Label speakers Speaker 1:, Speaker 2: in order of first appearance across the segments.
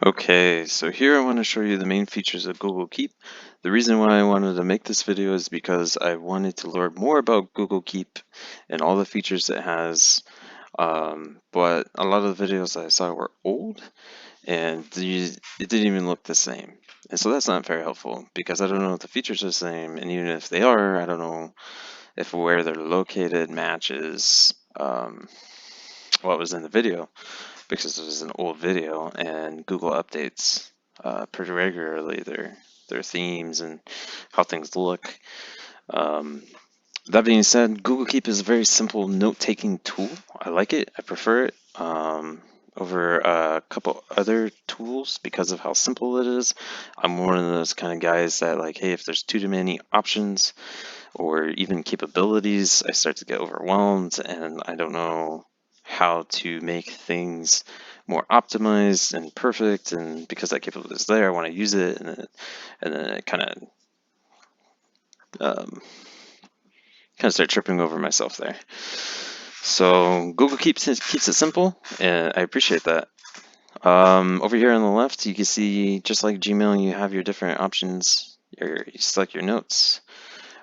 Speaker 1: Okay, so here I want to show you the main features of Google Keep. The reason why I wanted to make this video is because I wanted to learn more about Google Keep and all the features it has. But a lot of the videos I saw were old and it didn't even look the same. And so that's not very helpful because I don't know if the features are the same, and even if they are, I don't know if where they're located matches what was in the video, because it was an old video and Google updates pretty regularly their themes and how things look. Um, that being said, Google Keep is a very simple note-taking tool. I like it. I prefer it over a couple other tools because of how simple it is. I'm one of those kind of guys that like, hey, if there's too many options or even capabilities, I start to get overwhelmed and I don't know how to make things more optimized and perfect. And because that capability is there, I want to use it, and then it um, start tripping over myself there. So Google keeps it simple, and I appreciate that. Over here on the left, you can see, just like Gmail, you have your different options. You select your notes,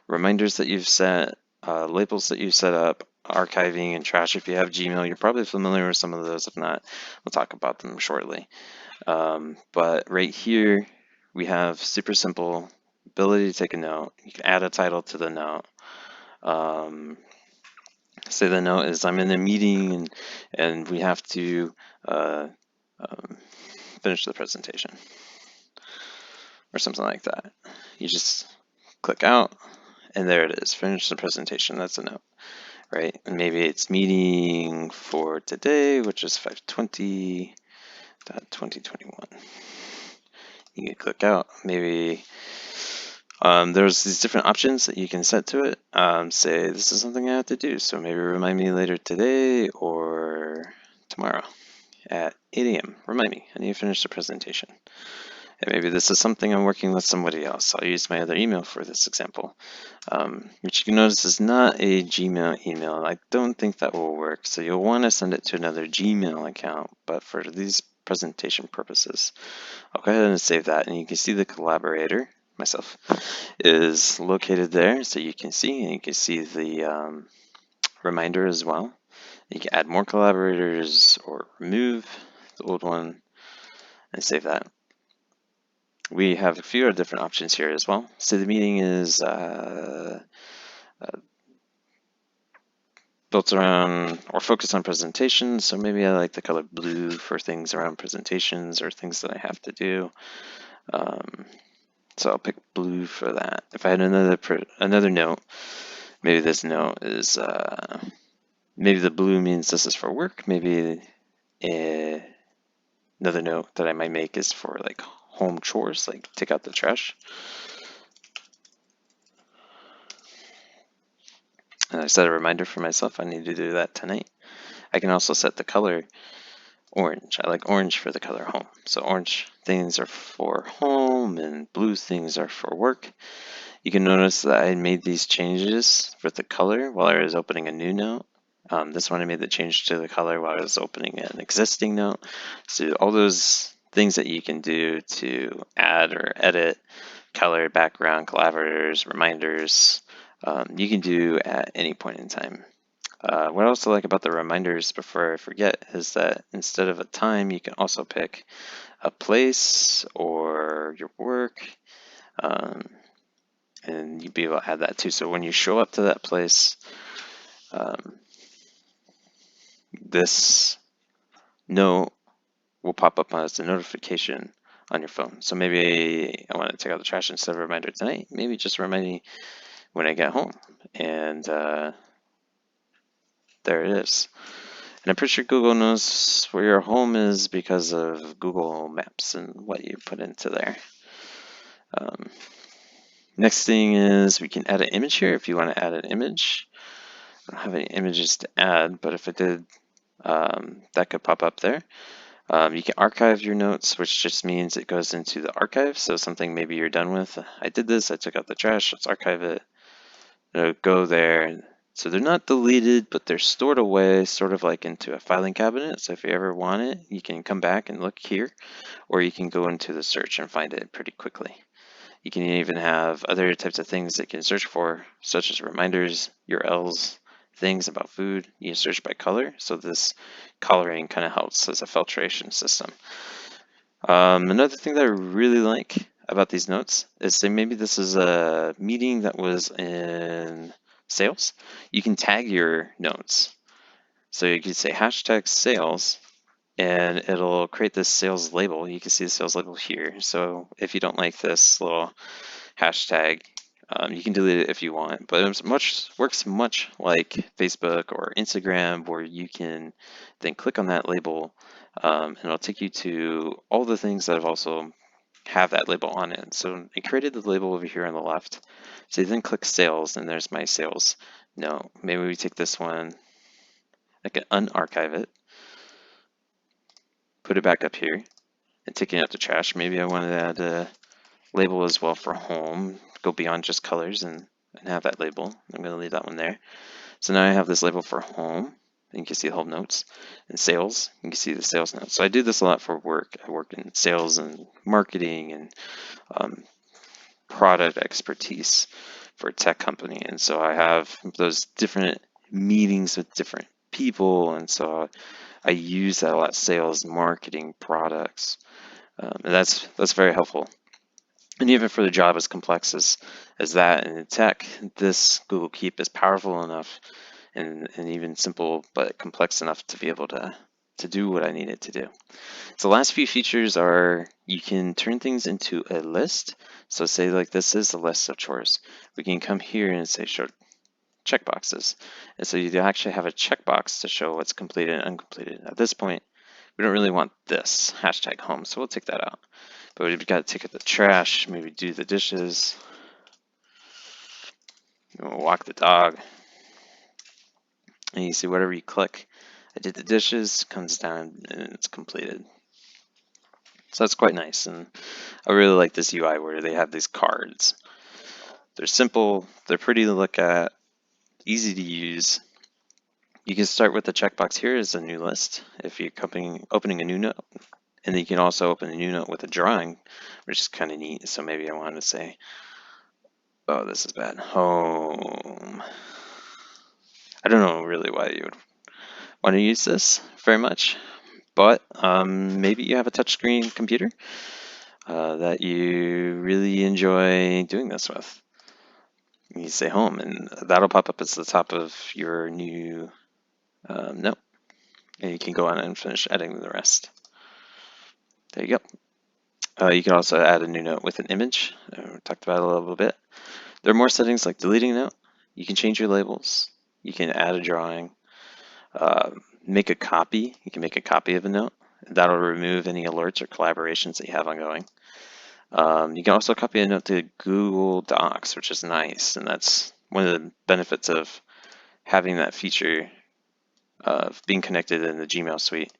Speaker 1: reminders that you've set, labels that you've set up, archiving and trash. If you have Gmail, you're probably familiar with some of those. If not, we'll talk about them shortly. But right here, we have super simple ability to take a note. You can add a title to the note. Say the note is I'm in a meeting and we have to uh, um, finish the presentation or something like that. You just click out and there it is, finish the presentation. That's a note, right? And maybe it's meeting for today, which is 5/20/2021. You can click out. Maybe there's these different options that you can set to it. Say this is something I have to do, so maybe remind me later today or tomorrow at 8 a.m. Remind me, I need to finish the presentation. And maybe this is something I'm working with somebody else. I'll use my other email for this example, which you can notice is not a Gmail email. I don't think that will work. So you'll want to send it to another Gmail account, but for these presentation purposes, I'll go ahead and save that. And you can see the collaborator, myself, is located there. So you can see, and you can see the reminder as well. You can add more collaborators or remove the old one and save that. We have a few different options here as well. So the meeting is built around or focused on presentations. So maybe I like the color blue for things around presentations or things that I have to do. So I'll pick blue for that. If I had another note, maybe this note is maybe the blue means this is for work. Maybe another note that I might make is for like home chores, like take out the trash. And I set a reminder for myself, I need to do that tonight. I can also set the color orange. I like orange for the color home. So orange things are for home and blue things are for work. You can notice that I made these changes for the color while I was opening a new note. This one I made the change to the color while I was opening an existing note. So all those things that you can do to add or edit color, background, collaborators, reminders, you can do at any point in time. What I also like about the reminders, before I forget, is that instead of a time, you can also pick a place or your work, and you'd be able to add that too. So when you show up to that place, this note will pop up as a notification on your phone. So maybe I want to take out the trash instead of a reminder tonight. Maybe just remind me when I get home. And there it is. And I'm pretty sure Google knows where your home is because of Google Maps and what you put into there. Next thing is we can add an image here if you want to add an image. I don't have any images to add, but if I did, that could pop up there. You can archive your notes, which just means it goes into the archive. So something maybe you're done with. I did this, I took out the trash, let's archive it. It'll go there So they're not deleted, but they're stored away sort of like into a filing cabinet. So if you ever want it, you can come back and look here, or you can go into the search and find it pretty quickly. You can even have other types of things that you can search for, such as reminders, URLs, things about food. You can search by color, so this coloring kind of helps as a filtration system. Another thing that I really like about these notes is, say maybe this is a meeting that was in sales. You can tag your notes. So you could say hashtag sales, and it'll create this sales label. You can see the sales label here. So if you don't like this little hashtag, you can delete it if you want, but it works much like Facebook or Instagram, where you can then click on that label, and it'll take you to all the things that have also have that label on it. So it created the label over here on the left. So you then click sales, and there's my sales note. Maybe we take this one, I can unarchive it, put it back up here, and take it out the trash. Maybe I wanted to add a label as well for home, go beyond just colors and have that label. I'm going to leave that one there. So now I have this label for home, and you can see the home notes, and sales, you can see the sales notes. So I do this a lot for work. I work in sales and marketing and product expertise for a tech company, and so I have those different meetings with different people, and so I use that a lot: sales, marketing, products, and that's very helpful. And even for the job as complex as that in tech, this Google Keep is powerful enough and even simple but complex enough to be able to do what I need it to do. So the last few features are, you can turn things into a list. So say like this is a list of chores. We can come here and say show checkboxes. And so you actually have a checkbox to show what's completed and uncompleted. At this point, we don't really want this hashtag home, so we'll take that out. But we've got to take out the trash, maybe do the dishes, we'll walk the dog, and you see whatever you click. I did the dishes, comes down and it's completed. So that's quite nice, and I really like this UI where they have these cards. They're simple, they're pretty to look at, easy to use. You can start with the checkbox here as a new list if you're opening a new note. And then you can also open a new note with a drawing, which is kind of neat. So maybe I wanted to say, oh, this is bad, home. I don't know really why you would want to use this very much, but maybe you have a touchscreen computer that you really enjoy doing this with. You say home, and that'll pop up at the top of your new note, and you can go on and finish editing the rest. There you go. You can also add a new note with an image. We talked about it a little bit. There are more settings like deleting a note. You can change your labels. You can add a drawing. Make a copy. You can make a copy of a note. That'll remove any alerts or collaborations that you have ongoing. You can also copy a note to Google Docs, which is nice, and that's one of the benefits of having that feature of being connected in the Gmail suite,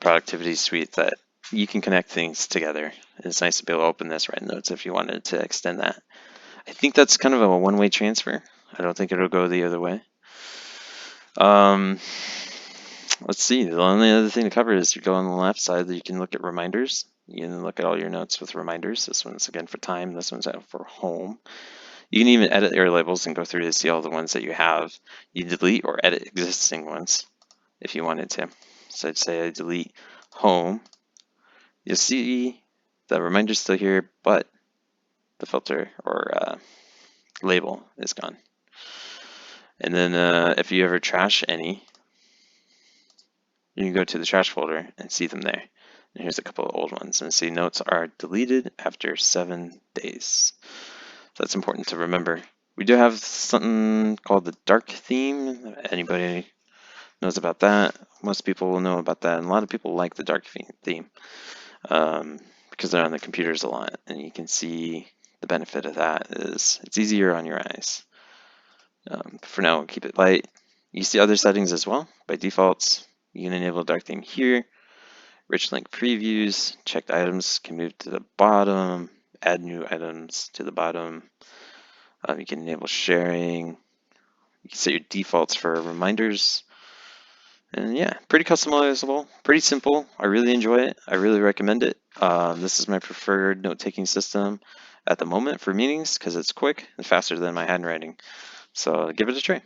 Speaker 1: productivity suite, that you can connect things together. It's nice to be able to open this, write notes if you wanted to extend that. I think that's kind of a one-way transfer. I don't think it'll go the other way. Let's see, the only other thing to cover is you go on the left side, you can look at reminders. You can look at all your notes with reminders. This one's again for time, this one's out for home. You can even edit your labels and go through to see all the ones that you have. You delete or edit existing ones if you wanted to. So I'd say I delete home. You'll see the reminder's still here, but the filter or label is gone. And then if you ever trash any, you can go to the trash folder and see them there. And here's a couple of old ones, and see notes are deleted after 7 days. So that's important to remember. We do have something called the dark theme. Anybody knows about that? Most people will know about that, and a lot of people like the dark theme because they're on the computers a lot, and you can see the benefit of that is it's easier on your eyes. For now, we'll keep it light. You see other settings as well. By default, you can enable dark theme here. Rich link previews, checked items can move to the bottom, add new items to the bottom. You can enable sharing. You can set your defaults for reminders. And yeah, pretty customizable, pretty simple. I really enjoy it. I really recommend it. This is my preferred note-taking system at the moment for meetings because it's quick and faster than my handwriting. So give it a try.